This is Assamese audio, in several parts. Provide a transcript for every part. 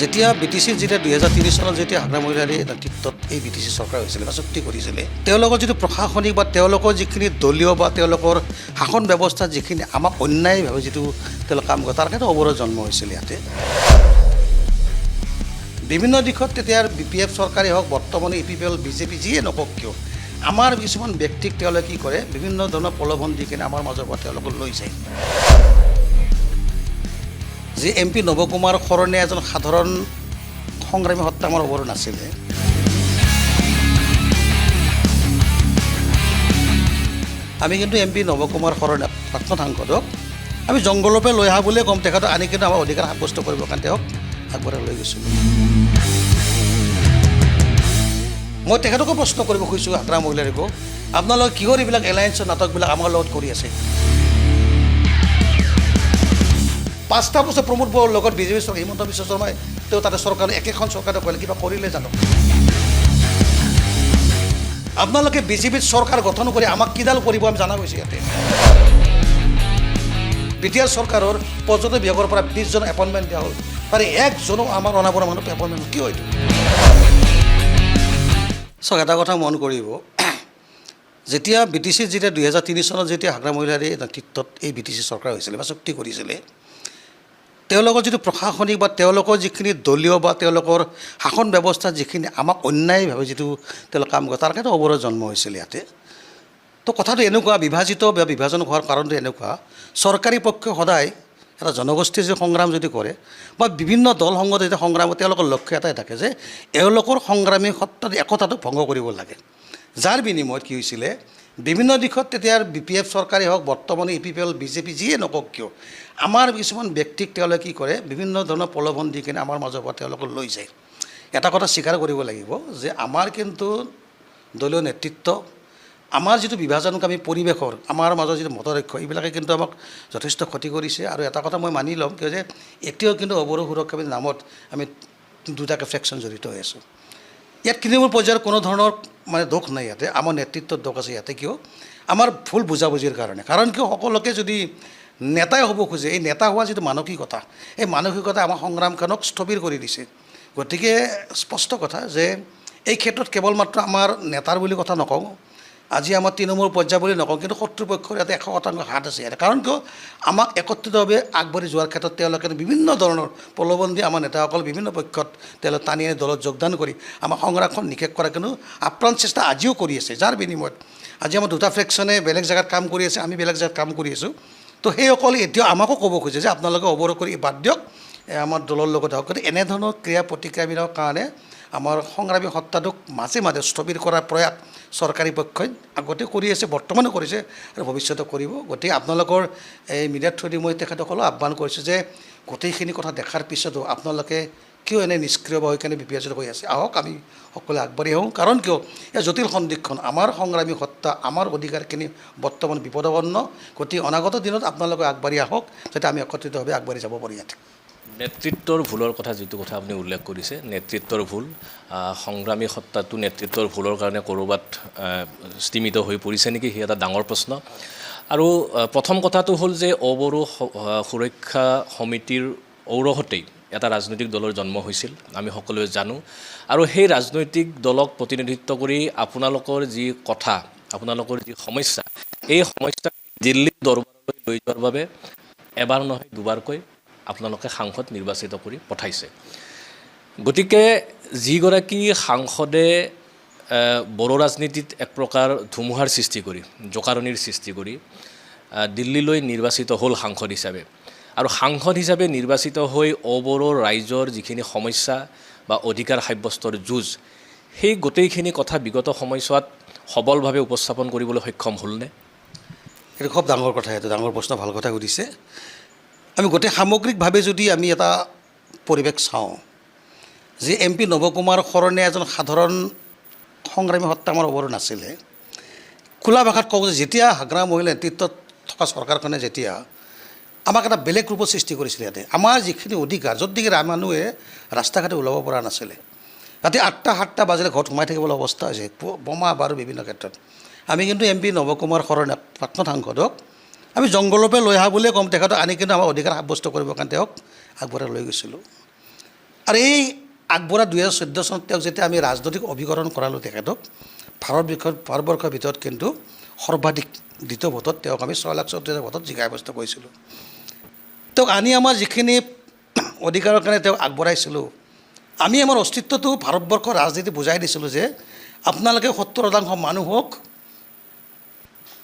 যেতিয়া BTC যেতিয়া 2003 চনত যেতিয়া হাগ্ৰা মহিলাৰ নেতৃত্বত এই BTC চৰকাৰ হৈছিলে বা চুক্তি কৰিছিলে তেওঁলোকৰ যিটো প্ৰশাসনিক বা তেওঁলোকৰ যিখিনি দলীয় বা তেওঁলোকৰ শাসন ব্যৱস্থা যিখিনি আমাক অন্যায়ভাৱে যিটো তেওঁলোক কাম কৰে তাৰ কাৰণে অৱৰোধ জন্ম হৈছিল ইয়াতে বিভিন্ন দিশত তেতিয়াৰ BPF চৰকাৰেই হওক বৰ্তমানে EPPL BJP যিয়ে নকওক কিয় আমাৰ কিছুমান ব্যক্তিক তেওঁলোকে কি কৰে বিভিন্ন ধৰণৰ প্ৰলোভন দি কিনে আমাৰ মাজৰ পৰা তেওঁলোকক লৈ যায় যে MP নৱ কুমাৰ শৰণে এজন সাধাৰণ সংগ্ৰামী হত্যা আমাৰ অৱৰোধ নাছিলে আমি কিন্তু MP নৱ কুমাৰ শৰণে প্ৰাক্তন সাংসদক আমি জংগলৰ পৰা লৈ অহা বুলিয়ে ক'ম তেখেতক আনি কিন্তু আমাৰ অধিকাৰ সাব্যস্ত কৰিবৰ কাৰণে তেওঁক আগবঢ়াই লৈ গৈছিলোঁ মই তেখেতকো প্ৰশ্ন কৰিব খুজিছোঁ হাগ্ৰা মহিলাৰিকো আপোনালোকে কিহৰ এইবিলাক এলায়েন্সৰ নাটকবিলাক আমাৰ লগত কৰি আছে 5টা বছৰ প্ৰমোদ বড়োৰ লগত BJP চৰকাৰ হিমন্ত বিশ্ব শৰ্মাই তেওঁ তাতে চৰকাৰ একেখন চৰকাৰে কৰিলে কিবা কৰিলে জানো আপোনালোকে BJPত চৰকাৰ গঠন কৰি আমাক কিডাল কৰিব আমি জনা গৈছে ইয়াতে BTR চৰকাৰৰ পৰ্যটন বিভাগৰ পৰা 20 জন এপইণ্টমেণ্ট দিয়া হ'ল তাৰে একজনো আমাৰ অনাবৰা মানুহ এপইণ্টমেণ্ট কি হয়তো চাওক এটা কথা মন কৰিব যেতিয়া BTC যেতিয়া 2003 চনত যেতিয়া হাগ্ৰা মহিলাৰ নেতৃত্বত এই BTC চৰকাৰ হৈছিলে বা চুক্তি কৰিছিলে তেওঁলোকৰ যিটো প্ৰশাসনিক বা তেওঁলোকৰ যিখিনি দলীয় বা তেওঁলোকৰ শাসন ব্যৱস্থা যিখিনি আমাক অন্যায়ভাৱে যিটো তেওঁলোক কাম কৰে তাৰ কাৰণে অৱৰোধ জন্ম হৈছিল ইয়াতে তো কথাটো এনেকুৱা বিভাজিত বা বিভাজন হোৱাৰ কাৰণটো এনেকুৱা চৰকাৰী পক্ষই সদায় এটা জনগোষ্ঠীৰ যে সংগ্ৰাম যদি কৰে বা বিভিন্ন দল সংগঠন যেতিয়া সংগ্ৰাম তেওঁলোকৰ লক্ষ্য এটাই থাকে যে এওঁলোকৰ সংগ্ৰামী সত্তাৰ একতাটোক ভংগ কৰিব লাগে যাৰ বিনিময়ত কি হৈছিলে বিভিন্ন দিশত তেতিয়াৰ BPF চৰকাৰেই হওক বৰ্তমানে EPPL BJP যিয়ে নকওক কিয় আমাৰ কিছুমান ব্যক্তিক তেওঁলোকে কি কৰে বিভিন্ন ধৰণৰ প্ৰলোভন দি কিনে আমাৰ মাজৰ পৰা তেওঁলোকক লৈ যায় এটা কথা স্বীকাৰ কৰিব লাগিব যে আমাৰ কিন্তু দলীয় নেতৃত্ব আমাৰ যিটো বিভাজনকামী পৰিৱেশৰ আমাৰ মাজৰ যিটো মতৈক্য এইবিলাকে কিন্তু আমাক যথেষ্ট ক্ষতি কৰিছে আৰু এটা কথা মই মানি ল'ম কিয় যে এতিয়াও কিন্তু অৱৰোধ সুৰক্ষাৰ নামত আমি দুটাকৈ ফ্ৰেকশ্যন জড়িত হৈ আছোঁ ইয়াত তৃণমূল পৰ্যায়ৰ কোনো ধৰণৰ মানে দোষ নাই ইয়াতে আমাৰ নেতৃত্বত দোষ আছে ইয়াতে কিয় আমাৰ ভুল বুজাবুজিৰ কাৰণে কাৰণ কিয় সকলোকে যদি নেতাই হ'ব খোজে এই নেতা হোৱা যিটো মানসিকতা এই মানসিকতা আমাৰ সংগ্ৰামখনক স্থবিৰ কৰি দিছে গতিকে স্পষ্ট কথা যে এই ক্ষেত্ৰত কেৱল মাত্ৰ আমাৰ নেতাৰ বুলি কথা নকওঁ আজি আমাৰ তৃণমূল পৰ্যায় বুলি নকওঁ কিন্তু কৰ্তৃপক্ষৰ ইয়াতে 100% হাত আছে ইয়াতে কাৰণ কিয় আমাক একত্ৰিতভাৱে আগবাঢ়ি যোৱাৰ ক্ষেত্ৰত তেওঁলোকে বিভিন্ন ধৰণৰ প্ৰলোভন দি আমাৰ নেতাসকল বিভিন্ন পক্ষত তেওঁলোকে টানি আনি দলত যোগদান কৰি আমাৰ সংগ্ৰামখন নিষেধ কৰা কিন্তু আপ্ৰাণ চেষ্টা আজিও কৰি আছে যাৰ বিনিময়ত আজি আমাৰ দুটা ফ্ৰেকশ্যনে বেলেগ জেগাত কাম কৰি আছে আমি বেলেগ জেগাত কাম কৰি আছোঁ তো সেইসকলে এতিয়াও আমাকো ক'ব খোজে যে আপোনালোকে অৱৰোধ কৰি বাদ দিয়ক আমাৰ দলৰ লগত হওক গতিকে এনেধৰণৰ ক্ৰিয়া প্ৰতিক্ৰিয়াবিলাকৰ কাৰণে আমাৰ সংগ্ৰামী সত্তাটোক মাজে মাজে স্থবিৰ কৰাৰ প্ৰয়াস চৰকাৰী পক্ষই আগতে কৰি আছে বৰ্তমানো কৰিছে আৰু ভৱিষ্যতে কৰিব গতিকে আপোনালোকৰ এই মিডিয়াৰ থ্ৰুদি মই তেখেতসকলক আহ্বান কৰিছোঁ যে গোটেইখিনি কথা দেখাৰ পিছতো আপোনালোকে কিয় এনে নিষ্ক্ৰিয় হৈ কেনে বিপৰ্যয় হৈ আছে আহক আমি সকলোৱে আগবাঢ়ি আহোঁ কাৰণ কিয় এই জটিল সন্দিক্ষণ আমাৰ সংগ্ৰামী সত্তা আমাৰ অধিকাৰখিনি বৰ্তমান বিপদাপন্ন গতিকে অনাগত দিনত আপোনালোকে আগবাঢ়ি আহক যাতে আমি একত্ৰিতভাৱে আগবাঢ়ি যাব পাৰোঁ ইয়াত নেতৃত্বৰ ভুলৰ কথা যিটো কথা আপুনি উল্লেখ কৰিছে নেতৃত্বৰ ভুল সংগ্ৰামী সত্তাটো নেতৃত্বৰ ভুলৰ কাৰণে ক'ৰবাত স্তিমিত হৈ পৰিছে নেকি সেই এটা ডাঙৰ প্ৰশ্ন আৰু প্ৰথম কথাটো হ'ল যে অবড়ো সুৰক্ষা সমিতিৰ ঔৰহতেই এটা ৰাজনৈতিক দলৰ জন্ম হৈছিল আমি সকলোৱে জানো আৰু সেই ৰাজনৈতিক দলক প্ৰতিনিধিত্ব কৰি আপোনালোকৰ যি কথা আপোনালোকৰ যি সমস্যা এই সমস্যা দিল্লী দৰবাৰলৈ লৈ যোৱাৰ বাবে এবাৰ নহয় দুবাৰকৈ আপোনালোকে সাংসদ নিৰ্বাচিত কৰি পঠাইছে গতিকে যিগৰাকী সাংসদে বড়ো ৰাজনীতিত এক প্ৰকাৰ ধুমুহাৰ সৃষ্টি কৰি জোকাৰণিৰ সৃষ্টি কৰি দিল্লীলৈ নিৰ্বাচিত হ'ল সাংসদ হিচাপে আৰু সাংসদ হিচাপে নিৰ্বাচিত হৈ অবড়ো ৰাইজৰ যিখিনি সমস্যা বা অধিকাৰ সাব্যস্তৰ যুঁজ সেই গোটেইখিনি কথা বিগত সময়ছোৱাত সবলভাৱে উপস্থাপন কৰিবলৈ সক্ষম হ'লনে এইটো খুব ডাঙৰ কথা এইটো ডাঙৰ প্ৰশ্ন ভাল কথা সুধিছে আমি গোটেই সামগ্ৰিকভাৱে যদি আমি এটা পৰিৱেশ চাওঁ যে MP নৱ কুমাৰ শৰণে এজন সাধাৰণ সংগ্ৰামী হত্যা আমাৰ অৱৰোধ নাছিলে খোলা ভাষাত কওঁ যে যেতিয়া হাগ্ৰা মহিলা নেতৃত্বত থকা চৰকাৰখনে যেতিয়া আমাক এটা বেলেগ ৰূপত সৃষ্টি কৰিছিলে ইয়াতে আমাৰ যিখিনি অধিকাৰ য'ত নেকি মানুহে ৰাস্তা ঘাটে ওলাব পৰা নাছিলে ৰাতি 8টা 7টা বাজিলে ঘৰত সোমাই থাকিবলৈ অৱস্থা হৈছে বোমা বাৰু বিভিন্ন ক্ষেত্ৰত আমি কিন্তু MP নৱ কুমাৰ শৰণে প্ৰাক্তন সাংসদক আমি জংগলৰ পৰা লৈ অহা বুলিয়ে ক'ম তেখেতক আনি কিন্তু আমাৰ অধিকাৰ সাব্যস্ত কৰিবৰ কাৰণে তেওঁক আগবঢ়াই লৈ গৈছিলোঁ আৰু এই আগবঢ়া 2014 চনত তেওঁক যেতিয়া আমি ৰাজনৈতিক অভিকৰণ কৰালোঁ তেখেতক ভাৰতবৰ্ষৰ ভিতৰত কিন্তু সৰ্বাধিক দ্বিতীয় ভোটত তেওঁক আমি 6,34,000 ভোটত জিকাই ব্যৱস্থা কৰিছিলোঁ। তেওঁক আনি আমাৰ যিখিনি অধিকাৰৰ কাৰণে তেওঁক আগবঢ়াইছিলোঁ, আমি আমাৰ অস্তিত্বটো ভাৰতবৰ্ষৰ ৰাজনীতি বুজাই দিছিলোঁ যে আপোনালোকে 70% মানুহক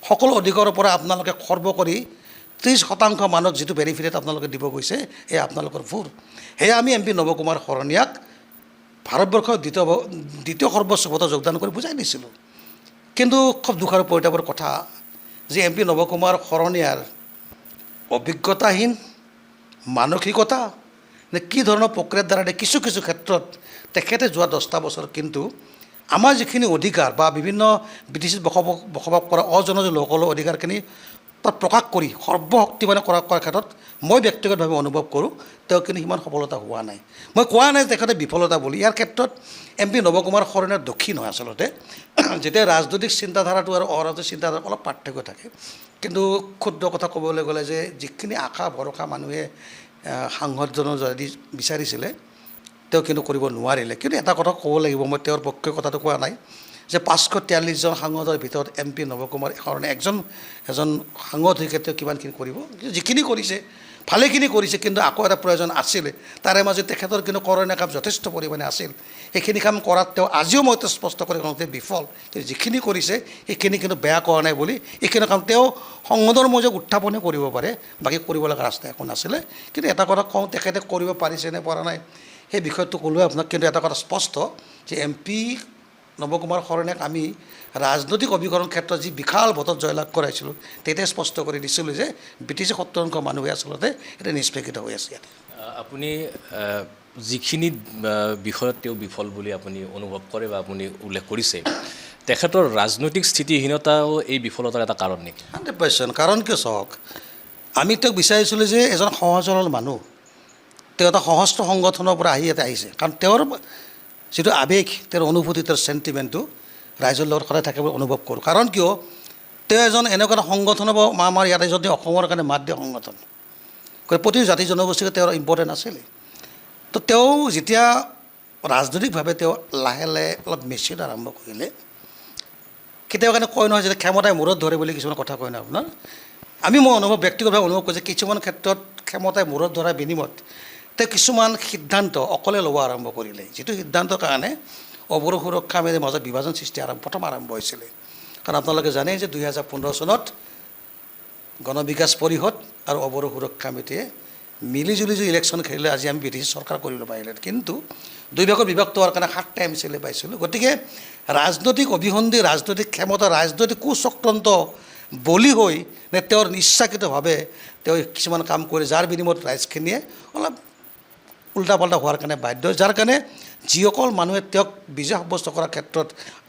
সকলো অধিকাৰৰ পৰা আপোনালোকে খৰ্ব কৰি 30% মানুহক যিটো বেনিফিট আপোনালোকে দিব গৈছে, এয়া আপোনালোকৰ ভুল। সেয়া আমি MP নৱ কুমাৰ শৰণীয়াক ভাৰতবৰ্ষৰ দ্বিতীয় সৰ্বোচ্চ ভোটত যোগদান কৰি বুজাই দিছিলোঁ। কিন্তু খুব দুখ আৰু পৰিতাপৰ কথা যে MP নৱ কুমাৰ শৰণীয়াৰ অভিজ্ঞতাহীন মানসিকতা নে কি ধৰণৰ প্ৰক্ৰিয়াৰ দ্বাৰা কিছু কিছু ক্ষেত্ৰত তেখেতে যোৱা 10টা বছৰ কিন্তু আমাৰ যিখিনি অধিকাৰ বা বিভিন্ন বিদেশীত বসবাস কৰা অজনজাতি লোকসকলৰ অধিকাৰখিনি তাত প্ৰকাশ কৰি সৰ্বশক্তি কৰাৰ ক্ষেত্ৰত মই ব্যক্তিগতভাৱে অনুভৱ কৰোঁ তেওঁ কিন্তু সিমান সফলতা হোৱা নাই। মই কোৱা নাই তেখেতে বিফলতা বুলি। ইয়াৰ ক্ষেত্ৰত MP নৱ কুমাৰ শৰণীয়াৰ দোষী নহয় আচলতে। যেতিয়া ৰাজনৈতিক চিন্তাধাৰাটো আৰু অৰাজনৈতিক চিন্তাধাৰা অলপ পাৰ্থক্য থাকে। কিন্তু ক্ষুদ্ৰ কথা ক'বলৈ গ'লে যে যিখিনি আশা ভৰসা মানুহে সাংসদজনৰ যদি বিচাৰিছিলে তেওঁ কিন্তু কৰিব নোৱাৰিলে। কিন্তু এটা কথা ক'ব লাগিব, মই তেওঁৰ পক্ষে কথাটো কোৱা নাই যে 543জন সাংসদৰ ভিতৰত MP নৱ কুমাৰ শৰণীয়া এজন সাংসদ হৈ তেওঁ কিমানখিনি কৰিব, যিখিনি কৰিছে ভালেখিনি কৰিছে। কিন্তু আকৌ এটা প্ৰয়োজন আছিলে, তাৰে মাজত তেখেতৰ কিন্তু কৰণীয় কাম যথেষ্ট পৰিমাণে আছিল। সেইখিনি কাম কৰাত তেওঁ আজিও মই স্পষ্ট কৰি কওঁতে বিফল। কিন্তু যিখিনি কৰিছে সেইখিনি কিন্তু বেয়া কৰা নাই বুলি এইখিনি কাম তেওঁ সংসদৰ মাজত উত্থাপনে কৰিব পাৰে, বাকী কৰিব লগা ৰাস্তা একো নাছিলে। কিন্তু এটা কথা কওঁ, তেখেতে কৰিব পাৰিছে নে পৰা নাই সেই বিষয়টো ক'লোৱে আপোনাক। কিন্তু এটা কথা স্পষ্ট যে MP নৱ কুমাৰ শৰণীয়াক আমি ৰাজনৈতিক অভিকৰণ ক্ষেত্ৰত যি বিশাল ভোটত জয়লাভ কৰাইছিলোঁ তেতিয়া স্পষ্ট কৰি দিছিলোঁ যে ব্ৰিটিছে 70% মানুহে আচলতে এটা নিষ্পেষিত হৈ আছে ইয়াত। আপুনি যিখিনি বিষয়ত তেওঁ বিফল বুলি আপুনি অনুভৱ কৰে বা আপুনি উল্লেখ কৰিছে, তেখেতৰ ৰাজনৈতিক স্থিতিহীনতাও এই বিফলতাৰ এটা কাৰণ নেকি? 100%। কাৰণ কিয় চাওক, আমি তেওঁক বিচাৰিছিলোঁ যে এজন সহজ সৰল মানুহ, তেওঁ এটা সশস্ত্ৰ সংগঠনৰ পৰা আহি ইয়াতে আহিছে। কাৰণ তেওঁৰ যিটো আৱেগ, তেওঁৰ অনুভূতি, তেওঁৰ চেণ্টিমেণ্টটো ৰাইজৰ লগত সদায় থাকে বুলি অনুভৱ কৰোঁ। কাৰণ কিয়, তেওঁ এজন এনেকুৱা এটা সংগঠন হ'ব, আমাৰ ইয়াতে যদি অসমৰ কাৰণে মাত দিয়া সংগঠন, প্ৰতি জাতি জনগোষ্ঠীকে তেওঁৰ ইম্পৰ্টেণ্ট আছিলে। তো তেওঁ যেতিয়া ৰাজনৈতিকভাৱে তেওঁ লাহে লাহে অলপ মেচিন আৰম্ভ কৰিলে, কেতিয়াবা কাৰণে কয় নহয় যে ক্ষমতাই মূৰত ধৰে বুলি কিছুমান কথা কয় নহয় আপোনাৰ। মই ব্যক্তিগতভাৱে অনুভৱ কৰোঁ যে কিছুমান ক্ষেত্ৰত ক্ষমতাই মূৰত ধৰাৰ বিনিময়ত তেওঁ কিছুমান সিদ্ধান্ত অকলে ল'ব আৰম্ভ কৰিলে, যিটো সিদ্ধান্তৰ কাৰণে অৱৰো সুৰক্ষা আইনৰ মাজত বিভাজন সৃষ্টি প্ৰথম আৰম্ভ হৈছিলে। কাৰণ আপোনালোকে জানে যে 2015 চনত গণবিকাশ পৰিষদ আৰু অৱৰো সুৰক্ষা সমিতিয়ে মিলিজুলি যে ইলেকশ্যন খেলিলে আজি আমি ব্ৰিটিছ চৰকাৰ কৰিব পাৰিলে। কিন্তু দুই ভাগত বিভক্ত হোৱাৰ কাৰণে 7টা MCLA পাইছিলোঁ। গতিকে ৰাজনৈতিক অভিসন্ধি, ৰাজনৈতিক ক্ষমতা, ৰাজনৈতিক কুচক্ৰান্ত বলি হৈ নে তেওঁৰ ইচ্ছাকৃতভাৱে তেওঁ কিছুমান কাম কৰি যাৰ বিনিময়ত ৰাইজখিনিয়ে অলপ উল্টা পাল্টা হোৱাৰ কাৰণে বাধ্য, যাৰ কাৰণে যিসকল মানুহে তেওঁক বিজয় সাব্যস্ত কৰাৰ ক্ষেত্ৰত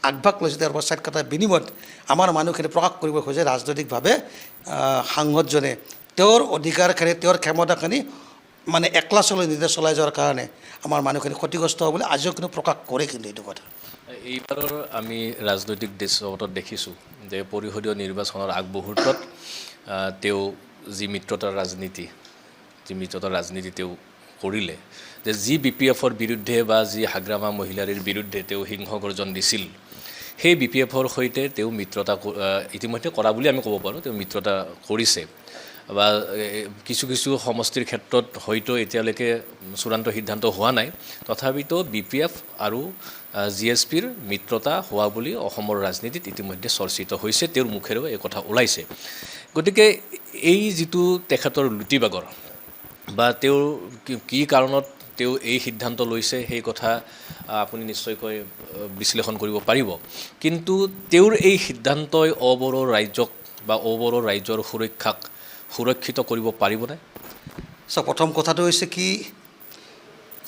আগভাগ লৈছে তেওঁৰ পশ্চাৎ কটাৰ বিনিময়ত আমাৰ মানুহখিনি প্ৰকাশ কৰিব খোজে ৰাজনৈতিকভাৱে সাংসদজনে তেওঁৰ অধিকাৰখিনি, তেওঁৰ ক্ষমতাখিনি একলা নিজে চলাই যোৱাৰ কাৰণে আমাৰ মানুহখিনি ক্ষতিগ্ৰস্ত হ'ব বুলি আজিও কিন্তু প্ৰকাশ কৰে। কিন্তু এইটো কথা এইবাৰৰ আমি ৰাজনৈতিক দৃশ্যপটত দেখিছোঁ যে পৰিষদীয় নিৰ্বাচনৰ আগমুহূৰ্তত তেওঁ যি মিত্ৰতাৰ ৰাজনীতি তেওঁ কৰিলে, যে যি BPFৰ বিৰুদ্ধে বা যি হাগ্ৰামা মহিলাৰীৰ বিৰুদ্ধে তেওঁ সিংহ গৰ্জন দিছিল, সেই BPFৰ সৈতে তেওঁ মিত্ৰতা ইতিমধ্যে কৰা বুলি আমি ক'ব পাৰোঁ। তেওঁ মিত্ৰতা কৰিছে বা কিছু কিছু সমষ্টিৰ ক্ষেত্ৰত হয়তো এতিয়ালৈকে চূড়ান্ত সিদ্ধান্ত হোৱা নাই, তথাপিতো BPF আৰু GSPৰ মিত্ৰতা হোৱা বুলি অসমৰ ৰাজনীতিত ইতিমধ্যে চৰ্চিত হৈছে, তেওঁৰ মুখেৰেও এই কথা ওলাইছে। গতিকে এই যিটো তেখেতৰ লুটিবাগৰ বা তেওঁৰ কি কাৰণত তেওঁ এই সিদ্ধান্ত লৈছে সেই কথা আপুনি নিশ্চয়কৈ বিশ্লেষণ কৰিব পাৰিব। কিন্তু তেওঁৰ এই সিদ্ধান্তই অবড়ো ৰাজ্যক বা অবড়ো ৰাজ্যৰ সুৰক্ষাক সুৰক্ষিত কৰিব পাৰিবনে? প্ৰথম কথাটো হৈছে কি,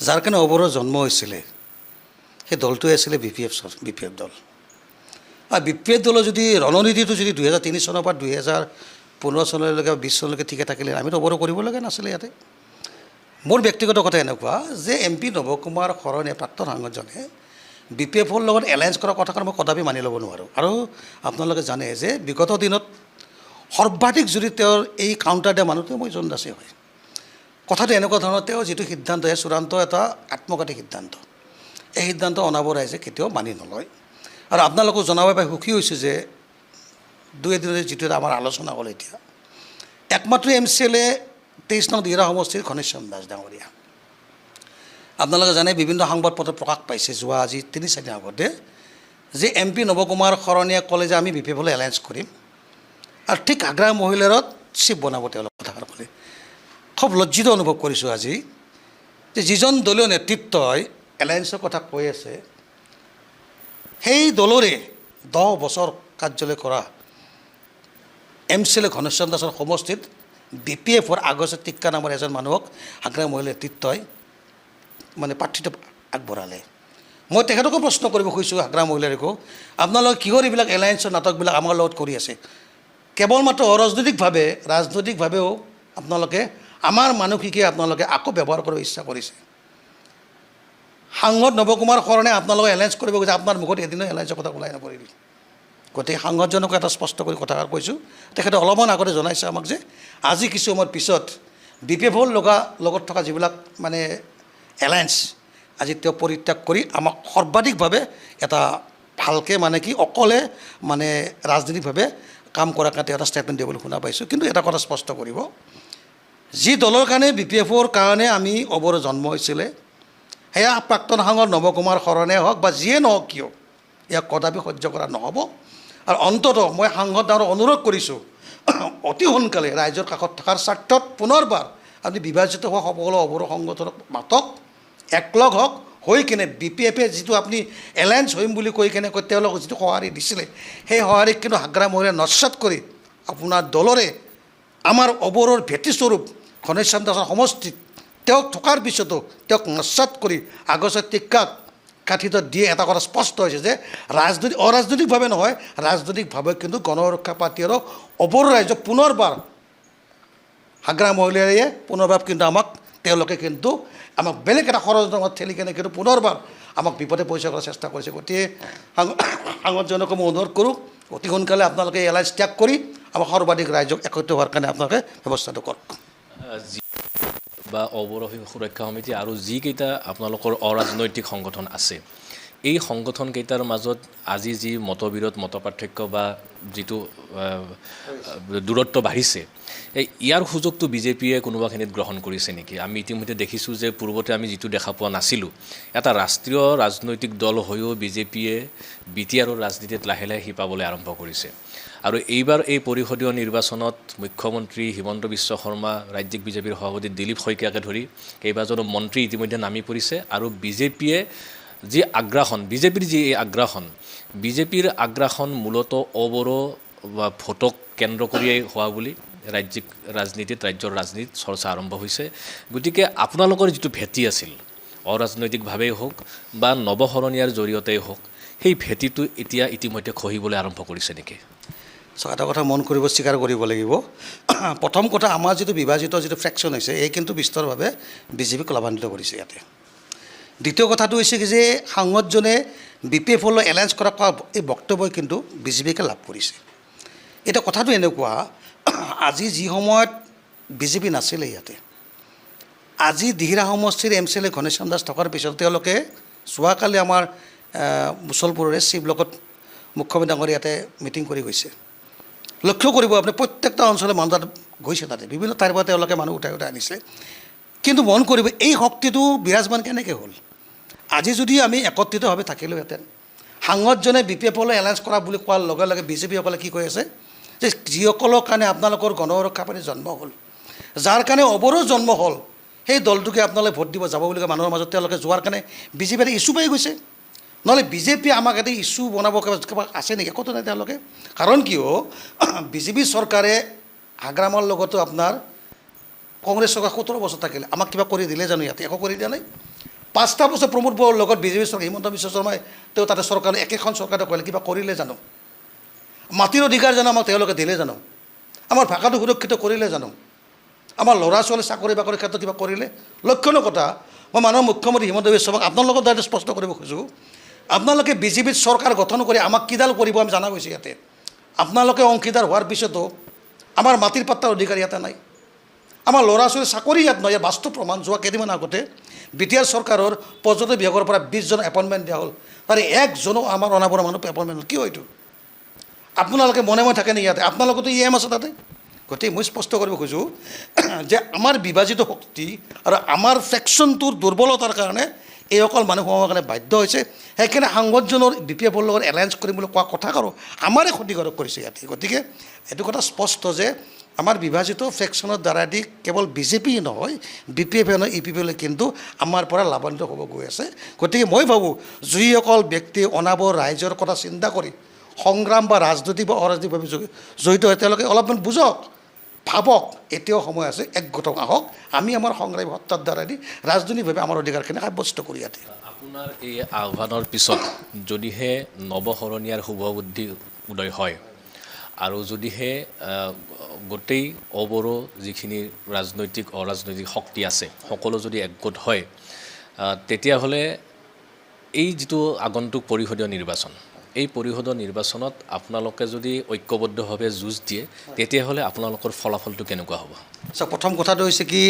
যাৰ কাৰণে অবড়োৰ জন্ম হৈছিলে সেই দলটোৱে আছিলে BPF দল। আৰু BPF দলৰ যদি ৰণনীতিটো যদি 2003 চনৰ পৰা 2015 চনলৈকে 20 চনলৈকে ঠিকে থাকিলে আমিতো অবড়ো কৰিব লগা নাছিলে ইয়াতে। মোৰ ব্যক্তিগত কথা এনেকুৱা যে MP নৱ কুমাৰ শৰণীয়া প্ৰাক্তন সাংসদজনে BPFৰ লগত এলায়েন্স কৰাৰ কথাষাৰ মই কদাপি মানি ল'ব নোৱাৰোঁ। আৰু আপোনালোকে জানে যে বিগত দিনত সৰ্বাধিক যদি তেওঁৰ এই কাউণ্টাৰ দিয়া মানুহটোৱে মই জন দাসে হয়। কথাটো এনেকুৱা ধৰণৰ তেওঁ যিটো সিদ্ধান্ত চূড়ান্ত এটা আত্মঘাতী সিদ্ধান্ত, এই সিদ্ধান্ত অনাব ৰাইজে কেতিয়াও মানি নলয়। আৰু আপোনালোকক জনাব পাই সুখী হৈছোঁ যে দুই এদিনতে যিটো এটা আমাৰ আলোচনা হ'ল এতিয়া, একমাত্ৰ MCLA 23 নং দিহিৰা সমষ্টিৰ ঘনশ্যাম দাস ডাঙৰীয়া। আপোনালোকে জানে বিভিন্ন সংবাদপত্ৰত প্ৰকাশ পাইছে যোৱা আজি 3-4 দিন আগতে যে MP নৱকুমাৰ শৰণীয়াই ক'লে যে আমি BPF লৈ এলায়েন্স কৰিম আৰু ঠিক আগ্ৰা মহিলাৰত চিফ বনাব তেওঁলোক কথাষাৰ ক'লে। খুব লজ্জিত অনুভৱ কৰিছোঁ আজি যে যিজন দলীয় নেতৃত্বই এলায়েন্সৰ কথা কৈ আছে, সেই দলৰে 10 বছৰ কাৰ্যালয় কৰা MCLA ঘনশ্যাম দাসৰ সমষ্টিত BPFৰ আগষ্ট টিক্কা নামৰ এজন মানুহক আগ্ৰা মহিলা নেতৃত্বই মানে প্ৰাৰ্থিত্ব আগবঢ়ালে। মই তেখেতকো প্ৰশ্ন কৰিব খুজিছোঁ, আগ্ৰা মহিলাৰীকো, আপোনালোকে কিহৰ এইবিলাক এলায়েন্সৰ নাটকবিলাক আমাৰ লগত কৰি আছে? কেৱল মাত্ৰ ৰাজনৈতিকভাৱেও আপোনালোকে আমাৰ মানসিকে আপোনালোকে আকৌ ব্যৱহাৰ কৰিব ইচ্ছা কৰিছে। সাংসদ নৱকুমাৰ শৰণে আপোনালোকে এলায়েন্স কৰিব গৈছে, আপোনাৰ মুখত এদিনো এলায়েন্সৰ কথা ওলাই নপৰিল। গতিকে সাংসদজনকো এটা স্পষ্ট কৰি কথাষাৰ কৈছোঁ। তেখেতে অলপমান আগতে জনাইছে আমাক যে আজি কিছু সময়ৰ পিছত BPFৰ লগত থকা যিবিলাক মানে এলায়েন্স আজি তেওঁ পৰিত্যাগ কৰি আমাক সৰ্বাধিকভাৱে এটা ভালকৈ মানে কি অকলে মানে ৰাজনৈতিকভাৱে কাম কৰাৰ কাৰণে এটা ষ্টেটমেণ্ট দিবলৈ শুনা পাইছোঁ। কিন্তু এটা কথা স্পষ্ট কৰিব, যি দলৰ কাৰণে BPFৰ কাৰণে আমি অৱৰ জন্ম হৈছিলে, সেয়া প্ৰাক্তন সাংসদ নৱকুমাৰ শৰণে হওক বা যিয়ে নহওক কিয়, ইয়াক কদাপি সহ্য কৰা নহ'ব। আৰু অন্ততঃ মই সাংসদ আৰু অনুৰোধ কৰিছোঁ, অতি সোনকালে ৰাইজৰ কাষত থকাৰ স্বাৰ্থত পুনৰবাৰ আপুনি বিভাজিত হোৱা সকলো অৱৰ সংগঠনক মাতক, একলগ হওক, হৈ কিনে BPFে যিটো আপুনি এলায়েন্স হৈম বুলি কৈ কেনে তেওঁলোকক যিটো সঁহাৰি দিছিলে, সেই সঁহাৰিক কিন্তু আগ্ৰা মহিলাই নস্যাৎ কৰি আপোনাৰ দলৰে আমাৰ অৱৰৰ ভেটিস্বৰূপ ঘনশ্যাম দাসৰ সমষ্টিত তেওঁক থকাৰ পিছতো তেওঁক নস্যাৎ কৰি আগষ্ট টিক্কাক কাঠিত দিয়ে এটা কথা স্পষ্ট হৈছে যে অৰাজনৈতিকভাৱে নহয়, ৰাজনৈতিকভাৱে কিন্তু গণৰক্ষা পাৰ্টি আৰু অৱৰ ৰাইজক পুনৰবাৰ আগ্ৰা মহিলাৰীয়ে পুনৰবাৰ কিন্তু তেওঁলোকে কিন্তু আমাক বেলেগ এটা ষড়যন্ত্ৰত ঠেলি কেনে কিন্তু পুনৰবাৰ আমাক বিপদে পৰিচয় কৰাৰ চেষ্টা কৰিছে। গতিকে সাংসদজনকো মই অনুৰোধ কৰোঁ, অতি সোনকালে আপোনালোকে এলায়েন্স ত্যাগ কৰি আমাৰ সৰ্বাধিক ৰাইজক একত্ৰিত হোৱাৰ কাৰণে আপোনালোকে ব্যৱস্থাটো কৰক। বা অৱৰ সুৰক্ষা সমিতি আৰু যিকেইটা আপোনালোকৰ অৰাজনৈতিক সংগঠন আছে, এই সংগঠনকেইটাৰ মাজত আজি যি মতবিৰোধ মতপাৰ্থক্য বা যিটো দূৰত্ব বাঢ়িছে, ইয়াৰ সুযোগটো বিজেপিয়ে কোনোবাখিনিত গ্ৰহণ কৰিছে নেকি? আমি ইতিমধ্যে দেখিছোঁ যে পূৰ্বতে আমি যিটো দেখা পোৱা নাছিলোঁ, এটা ৰাষ্ট্ৰীয় ৰাজনৈতিক দল হৈও বিজেপিয়ে BTRৰ ৰাজনীতিত লাহে লাহে শিপাবলৈ আৰম্ভ কৰিছে। আৰু এইবাৰ এই পৰিষদীয় নিৰ্বাচনত মুখ্যমন্ত্ৰী হিমন্ত বিশ্ব শৰ্মা, ৰাজ্যিক বিজেপিৰ সভাপতি দিলীপ শইকীয়াকে ধৰি কেইবাজনো মন্ত্ৰী ইতিমধ্যে নামি পৰিছে। আৰু বিজেপিয়ে যি আগ্ৰাসন, বিজেপিৰ যি এই আগ্ৰাসন, বিজেপিৰ আগ্ৰাসন মূলতঃ অবড়ো বা ভোটক কেন্দ্ৰ কৰিয়েই হোৱা বুলি ৰাজ্যিক ৰাজনীতিত, ৰাজ্যৰ ৰাজনীতিত চৰ্চা আৰম্ভ হৈছে। গতিকে আপোনালোকৰ যিটো ভেটি আছিল, অৰাজনৈতিকভাৱেই হওক বা নৱশৰণীয়াৰ জৰিয়তেই হওক, সেই ভেটিটো এতিয়া ইতিমধ্যে খহিবলৈ আৰম্ভ কৰিছে নেকি? এটা কথা মন কৰিব, স্বীকাৰ কৰিব লাগিব। প্ৰথম কথা, আমাৰ যিটো বিভাজিত যিটো ফ্ৰেকশ্যন হৈছে, এই কিন্তু বিস্তৰভাৱে বিজেপিক লাভান্বিত কৰিছে ইয়াতে। দ্বিতীয় কথাটো হৈছে কি যে সাংসদজনে BPFলৈ এলায়েন্স কৰা এই বক্তব্যই কিন্তু বিজেপিকে লাভ কৰিছে। এতিয়া কথাটো এনেকুৱা, আজি যি সময়ত বিজেপি নাছিলে ইয়াতে, আজি দিহিৰা সমষ্টিৰ MCLA ঘনশ্যাম দাস থকাৰ পিছত তেওঁলোকে যোৱাকালি আমাৰ মুছলপুৰৰে চিফ লগত মুখ্যমন্ত্ৰী ডাঙৰীয়া ইয়াতে মিটিং কৰি গৈছে। লক্ষ্য কৰিব আপুনি, প্ৰত্যেকটা অঞ্চলৰ মানুহ তাত গৈছে, তাতে বিভিন্ন ঠাইৰ পৰা তেওঁলোকে মানুহ উঠাই আনিছে। কিন্তু মন কৰিব, এই শক্তিটো বিৰাজমান কেনেকৈ হ'ল? আজি যদি আমি একত্ৰিতভাৱে থাকিলোহেঁতেন, সাংসদজনে BPFলৈ এলায়েন্স কৰা বুলি কোৱাৰ লগে লগে বিজেপিসকলে কি কৈ আছে যে যিসকলৰ কাৰণে আপোনালোকৰ গণৰক্ষা পাৰ্টীৰ জন্ম হ'ল, যাৰ কাৰণে অৱৰো জন্ম হ'ল, সেই দলটোকে আপোনালোকে ভোট দিব যাব বুলি মানুহৰ মাজত তেওঁলোকে যোৱাৰ কাৰণে বিজেপি এটা ইছ্যু পাই গৈছে। নহ'লে বিজেপি আমাক এটা ইছ্যু বনাব কিবা আছে নেকি? একোতো নাই তেওঁলোকে। কাৰণ কিয়, বিজেপি চৰকাৰে আগ্ৰামৰ লগতো আপোনাৰ কংগ্ৰেছ চৰকাৰ 17 বছৰ থাকিলে, আমাক কিবা কৰি দিলে জানো? ইয়াতে একো কৰি দিয়া নাই। 5টা বছৰ প্ৰমোদ বড়োৰ লগত বিজেপি চৰকাৰ হিমন্ত বিশ্ব শৰ্মাই তেওঁ তাতে চৰকাৰ একেখন চৰকাৰে কৰিলে, কিবা কৰিলে জানো? মাটিৰ অধিকাৰ জানো আমাক তেওঁলোকে দিলে জানো? আমাৰ ভাষাটো সুৰক্ষিত কৰিলে জানো? আমাৰ ল'ৰা ছোৱালী চাকৰি বাকৰিৰ ক্ষেত্ৰত কিবা কৰিলে? লক্ষণীয় কথা, মই মাননীয় মুখ্যমন্ত্ৰী হিমন্ত বিশ্ব শৰ্মাক আপোনালোকৰ দ্বাৰা স্পষ্ট কৰিব খোজোঁ, আপোনালোকে বিজেপিত চৰকাৰ গঠন কৰি আমাক কিডাল কৰিব আমি জনা গৈছে ইয়াতে। আপোনালোকে অংশীদাৰ হোৱাৰ পিছতো আমাৰ মাটিৰ পাত্তাৰ অধিকাৰ ইয়াতে নাই। আমাৰ ল'ৰা ছোৱালী চাকৰি ইয়াত নহয়, ইয়াৰ বাস্তৱ প্ৰমাণ যোৱা কেইদিনমান আগতে বি টি আৰ চৰকাৰৰ পৰ্যটন বিভাগৰ পৰা 20জন এপইণ্টমেণ্ট দিয়া হ'ল, তাৰে একজনো আমাৰ অনাবৰা মানুহ এপইণ্টমেণ্ট হ'ল। কিয় এইটো? আপোনালোকে মনে মনে থাকে নেকি ইয়াতে? আপোনালোকতো ই এম আছে তাতে। গতিকে মই স্পষ্ট কৰিব খোজোঁ যে আমাৰ বিভাজিত শক্তি আৰু আমাৰ ফ্ৰেকশ্যনটোৰ দুৰ্বলতাৰ কাৰণে এইসকল মানুহ সোমাবৰ কাৰণে বাধ্য হৈছে। সেইকাৰণে সাংগঠনৰ বি পি এফৰ লগত এলায়েঞ্চ কৰিম বুলি কোৱা কথা আৰু আমাৰে ক্ষতিকাৰক কৰিছে ইয়াতে। গতিকে এইটো কথা স্পষ্ট যে আমাৰ বিভাজিত ফ্ৰেকশ্যনৰ দ্বাৰাদি কেৱল বিজেপি নহয়, বি পি এফে নহয়, ই পি পি এলে কিন্তু আমাৰ পৰা লাভান্বিত হ'ব গৈ আছে। গতিকে মই ভাবোঁ যিসকল ব্যক্তি অনাবৰ ৰাইজৰ কথা চিন্তা কৰি সংগ্ৰাম বা ৰাজনৈতিক বা অৰাজনৈতিকভাৱে জড়িত হয়, তেওঁলোকে অলপমান বুজক, ভাবক, এতিয়াও সময় আছে, একগোট আহক, আমি আমাৰ সংগ্ৰামী সত্তাৰ দ্বাৰাদি ৰাজনৈতিকভাৱে আমাৰ অধিকাৰখিনি সাব্যস্ত কৰি ইয়াতে। আপোনাৰ এই আহ্বানৰ পিছত যদিহে নৱশৰণীয়াৰ শুভবুদ্ধি উদয় হয় আৰু যদিহে গোটেই অবড়ো যিখিনি ৰাজনৈতিক অৰাজনৈতিক শক্তি আছে সকলো যদি একগোট হয়, তেতিয়াহ'লে এই যিটো আগন্তুক পৰিষদীয় নিৰ্বাচন, এই পৰিষদৰ নিৰ্বাচনত আপোনালোকে যদি ঐক্যবদ্ধভাৱে যুঁজ দিয়ে, তেতিয়াহ'লে আপোনালোকৰ ফলাফলটো কেনেকুৱা হ'ব? প্ৰথম কথাটো হৈছে কি,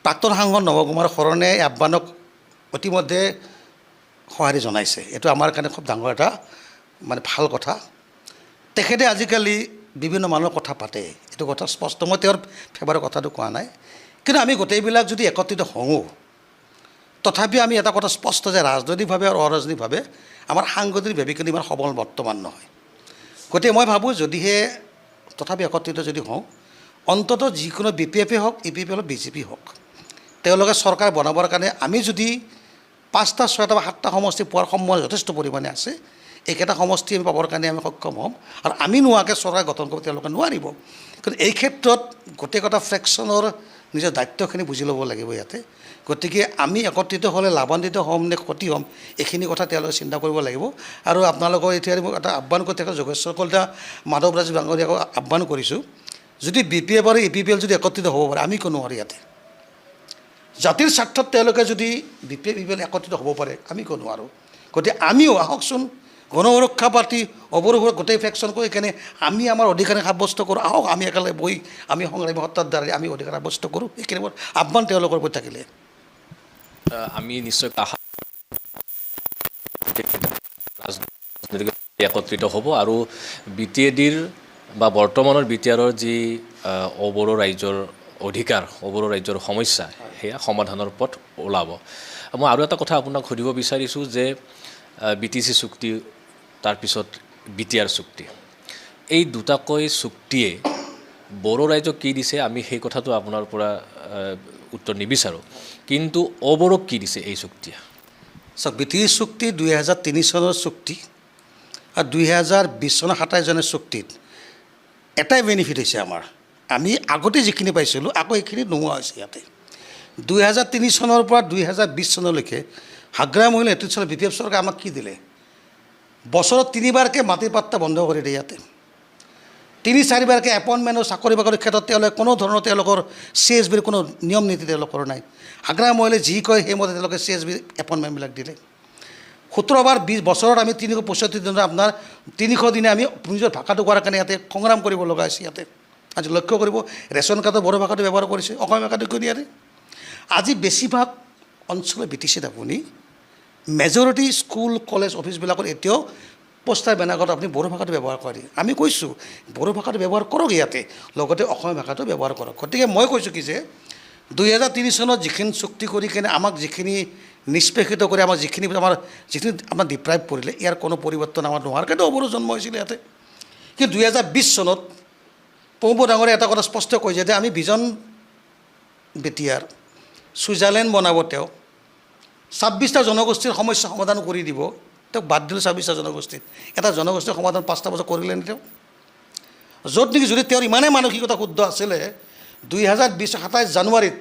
প্ৰাক্তন সাংসদ নৱকুমাৰ শৰণে এই আহ্বানক ইতিমধ্যে সঁহাৰি জনাইছে। এইটো আমাৰ কাৰণে খুব ডাঙৰ এটা ভাল কথা। তেখেতে আজিকালি বিভিন্ন মানুহৰ কথা পাতে, এইটো কথা স্পষ্ট। মই তেওঁৰ ফেভাৰৰ কথাটো কোৱা নাই, কিন্তু আমি গোটেইবিলাক যদি একত্ৰিত হওঁ, তথাপিও আমি এটা কথা স্পষ্ট যে ৰাজনৈতিকভাৱে আৰু অৰাজনৈতিকভাৱে আমাৰ সাংগঠনিক ভেৱিখিনি ইমান সবল বৰ্তমান নহয়। গতিকে মই ভাবোঁ যদিহে তথাপি একত্ৰিত যদি হওঁ, অন্ততঃ যিকোনো বি পি এফে হওক, ই পি পি হওক, বিজেপি হওক, তেওঁলোকে চৰকাৰ বনাবৰ কাৰণে আমি যদি 5টা 6টা বা 7টা সমষ্টি পোৱাৰ সম্ভাৱনা যথেষ্ট পৰিমাণে আছে, এইকেইটা সমষ্টি আমি পাবৰ কাৰণে আমি সক্ষম হ'ম। আৰু আমি নোহোৱাকৈ চৰকাৰ গঠন কৰিব তেওঁলোকে নোৱাৰিব। কিন্তু এই ক্ষেত্ৰত গোটেইকেইটা ফ্ৰেকশ্যনৰ নিজৰ দায়িত্বখিনি বুজি ল'ব লাগিব ইয়াতে। গতিকে আমি একত্ৰিত হ'লে লাভান্বিত হ'ম নে ক্ষতি হ'ম, এইখিনি কথা তেওঁলোকে চিন্তা কৰিব লাগিব। আৰু আপোনালোকৰ এতিয়া মই এটা আহ্বান কৰি থাকোঁ, যোগেশ্বৰ কলিতা, মাধৱৰাজ ডাঙৰীয়াক আহ্বান কৰিছোঁ, যদি বি পি এফ আৰু ই পি পি এল যদি একত্ৰিত হ'ব পাৰে, আমি কিয় নোৱাৰোঁ ইয়াতে? জাতিৰ স্বাৰ্থত তেওঁলোকে যদি B P F E P L একত্ৰিত হ'ব পাৰে, আমি কিয় নোৱাৰোঁ? গতিকে আমিও আহকচোন, গণ সুৰক্ষা পাৰ্টি অৱৰোহ গোটেই ফ্ৰেকশ্যন কৰি কেনে আমি আমাৰ অধিকাৰ সাব্যস্ত কৰোঁ। আহক, আমি একেলগে বহি আমি সংগ্ৰামী সত্তাৰ দ্বাৰা আমি অধিকাৰ সাব্যস্ত কৰোঁ। এইখিনি মোৰ আহ্বান তেওঁলোকৰ প্ৰতি থাকিলে। আমি নিশ্চয় ৰাজনৈতিক একত্ৰিত হ'ব আৰু বি টি এ ডিৰ বা বৰ্তমানৰ বি টি আৰৰ যি অবড়ো ৰাইজৰ অধিকাৰ, অবড়ো ৰাইজৰ সমস্যা, সেয়া সমাধানৰ পথ ওলাব। মই আৰু এটা কথা আপোনাক সুধিব বিচাৰিছোঁ যে বি টি চি চুক্তি, তাৰপিছত বি টি আৰ চুক্তি, এই দুটাকৈ চুক্তিয়ে বড়ো ৰাইজক কি দিছে, আমি সেই কথাটো আপোনাৰ পৰা উত্তৰ নিবিচাৰোঁ, কিন্তু অবড়োক কি দিছে এই চুক্তিয়ে? চাওক, বি টি চি চুক্তি 2003 চনৰ চুক্তি আৰু 2020 চনৰ 27 চনৰ চুক্তিত এটাই বেনিফিট হৈছে আমাৰ, আমি আগতে যিখিনি পাইছিলোঁ আকৌ এইখিনি নোহোৱা হৈছে ইয়াতে। 2003 চনৰ পৰা 2020 চনলৈকে হাগ্ৰা মহিলা নেতৃত্বত বি পি এফ চৰকাৰে আমাক কি দিলে? বছৰত 3বাৰকৈ মাটিৰ পাত্তা বন্ধ কৰি দিয়ে ইয়াতে। 3-4বাৰকৈ এপইণ্টমেণ্টৰ চাকৰি বাকৰিৰ ক্ষেত্ৰত তেওঁলোকে কোনো ধৰণৰ তেওঁলোকৰ চি এছ বিৰ কোনো নিয়ম নীতি তেওঁলোকৰ নাই। হাগ্ৰা মহিলাই যি কয় সেইমতে তেওঁলোকে চি এছ বিৰ এপইণ্টমেণ্টবিলাক দিলে। 17বাৰ 20 বছৰত আমি 365 দিনত আপোনাৰ 300 দিনে আমি নিজৰ ভাষাটো কোৱাৰ কাৰণে ইয়াতে সংগ্ৰাম কৰিব লগা হৈছে ইয়াতে। আজি লক্ষ্য কৰিব, ৰেচন কাৰ্ডত বড়ো ভাষাটো ব্যৱহাৰ কৰিছে, অসমীয়া ভাষাটো কৰি ইয়াতে। আজি বেছিভাগ অঞ্চলৰ বি টি চিত আপুনি মেজৰিটি স্কুল কলেজ অফিচবিলাকত এতিয়াও পোষ্টাৰ বেনাৰত আপুনি বড়ো ভাষাটো ব্যৱহাৰ কৰে। আমি কৈছোঁ বড়ো ভাষাটো ব্যৱহাৰ কৰক ইয়াতে, লগতে অসমীয়া ভাষাটো ব্যৱহাৰ কৰক। গতিকে মই কৈছোঁ কি যে 2003 চনত যিখিনি চুক্তি কৰি কেনে আমাক যিখিনি নিষ্পেষিত কৰি আমাৰ যিখিনি আমাৰ ডিপ্ৰাইভ কৰিলে, ইয়াৰ কোনো পৰিৱৰ্তন আমাৰ নোহোৱাৰ কাৰণে অবড়ো জন্ম হৈছিলে ইয়াতে। কিন্তু 2020 চনত পংপু ডাঙৰে এটা কথা স্পষ্ট কৈছে যে আমি বিজন বেটিয়াৰ ছুইজাৰলেণ্ড বনাব, তেওঁ 26টা জনগোষ্ঠীৰ সমস্যা সমাধান কৰি দিব। তেওঁক বাদ দিলোঁ 26টা জনগোষ্ঠীত, এটা জনগোষ্ঠীৰ সমাধান 5টা বছৰ কৰিলে নি তেওঁ? য'ত নেকি যদি তেওঁৰ ইমানেই মানসিকতা শুদ্ধ আছিলে, 2020 27 জানুৱাৰীত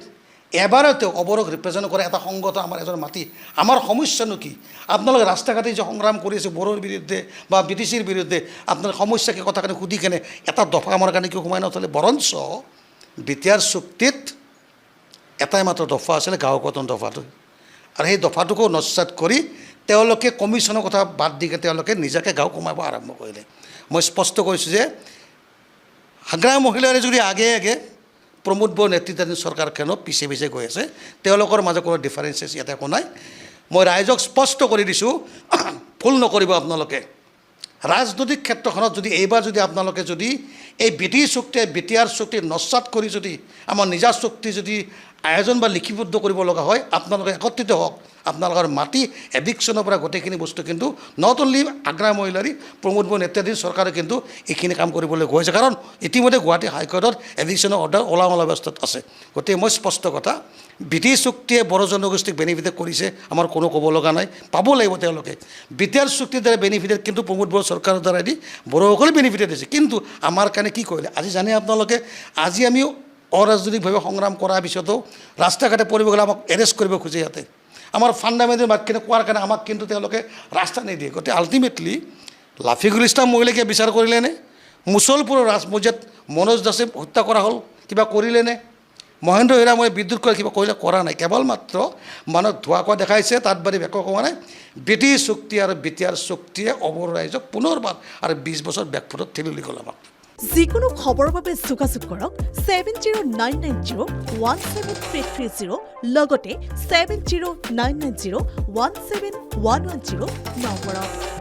এবাৰো তেওঁ অবড়োক ৰিপ্ৰেজেণ্ট কৰে এটা সংগঠন আমাৰ এজন মাতি, আমাৰ সমস্যানো কি? আপোনালোকে ৰাস্তা ঘাটে যে সংগ্ৰাম কৰি আছে বড়োৰ বিৰুদ্ধে বা বি টি চিৰ বিৰুদ্ধে, আপোনাৰ সমস্যা কি কথাখিনি সুধি কেনে এটা দফা আমাৰ কাৰণে কিয় সোমাই নথলে? বৰঞ্চ বি টি আৰ চুক্তিত এটাই মাত্ৰ দফা আছিলে, গাঁও গঠন দফাটো, আৰু সেই দফাটোকো নস্যাৎ কৰি তেওঁলোকে কমিশ্যনৰ কথা বাদ দি তেওঁলোকে নিজাকৈ গাঁও সোমাব আৰম্ভ কৰিলে। মই স্পষ্ট কৰিছোঁ যে হাগ্ৰা মহিলাৰে যদি আগে আগে প্ৰমোদ বড়ো নেতৃত্বাধীন চৰকাৰখনো পিছে পিছে গৈ আছে তেওঁলোকৰ মাজত কোনো ডিফাৰেঞ্চেছ ইয়াতে একো নাই মই ৰাইজক স্পষ্ট কৰি দিছোঁ ভুল নকৰিব আপোনালোকে ৰাজনৈতিক ক্ষেত্ৰখনত যদি এইবাৰ যদি আপোনালোকে যদি এই বিটি চুক্তি বিটিআৰ চুক্তি নস্যাৎ কৰি যদি আমাৰ নিজা চুক্তি যদি আয়োজন বা লিখিবদ্ধ কৰিব লগা হয় আপোনালোকে একত্ৰিত হওক আপোনালোকৰ মাটি এভিকশ্যনৰ পৰা গোটেইখিনি বস্তু কিন্তু নট অনলি আগ্ৰা মহিলাৰী প্ৰমোদ বড়ো নেতৃত্বাধীন চৰকাৰে কিন্তু এইখিনি কাম কৰিবলৈ গৈ আছে কাৰণ ইতিমধ্যে গুৱাহাটী হাইকোৰ্টত এভিকশ্যনৰ অৰ্ডাৰ ওলা অৱস্থাত আছে গতিকে মই স্পষ্ট কথা বিটি চুক্তিয়ে বড়ো জনগোষ্ঠীক বেনিফিটেড কৰিছে আমাৰ কোনো ক'ব লগা নাই পাব লাগিব তেওঁলোকে বিটিআৰ চুক্তিৰ দ্বাৰা বেনিফিটেড কিন্তু প্ৰমোদ বড়ো চৰকাৰৰ দ্বাৰাইদি বড়োসকলে বেনিফিটেড হৈছে কিন্তু আমাৰ কাৰণে কি কৰিলে আজি জানে আপোনালোকে আজি আমি অৰাজনৈতিকভাৱে সংগ্ৰাম কৰাৰ পিছতো ৰাস্তা ঘাটে পৰিব গ'লে আমাক এৰেষ্ট কৰিব খোজে ইয়াতে আমাৰ ফাণ্ডামেণ্টেল বাক্যখিনি কোৱাৰ কাৰণে আমাক কিন্তু তেওঁলোকে ৰাস্তা নিদিয়ে গতিকে আল্টিমেটলি লাফিকুল ইছলাম মহিলাকে বিচাৰ কৰিলেনে মুছলপুৰৰ ৰাজমজিয়াত মনোজ দাসে হত্যা কৰা হ'ল কিবা কৰিলেনে মহেন্দ্ৰ হীৰাময়ে বিদ্যুৎ কৰি কিবা কৰিলে কৰা নাই কেৱল মাত্ৰ মানুহক ধোঁৱা কোৱা দেখাইছে তাত বাৰী একো কোৱা নাই বিটি চুক্তি আৰু বিটিআৰ চুক্তিয়ে অৱৰ ৰাইজক পুনৰবাৰ আৰু 20 বছৰ বেকফুটত ঠেলি গ'ল আমাক যিকোনো খবৰৰ বাবে যোগাযোগ কৰক 7099017330 লগতে 7099017110 নম্বৰত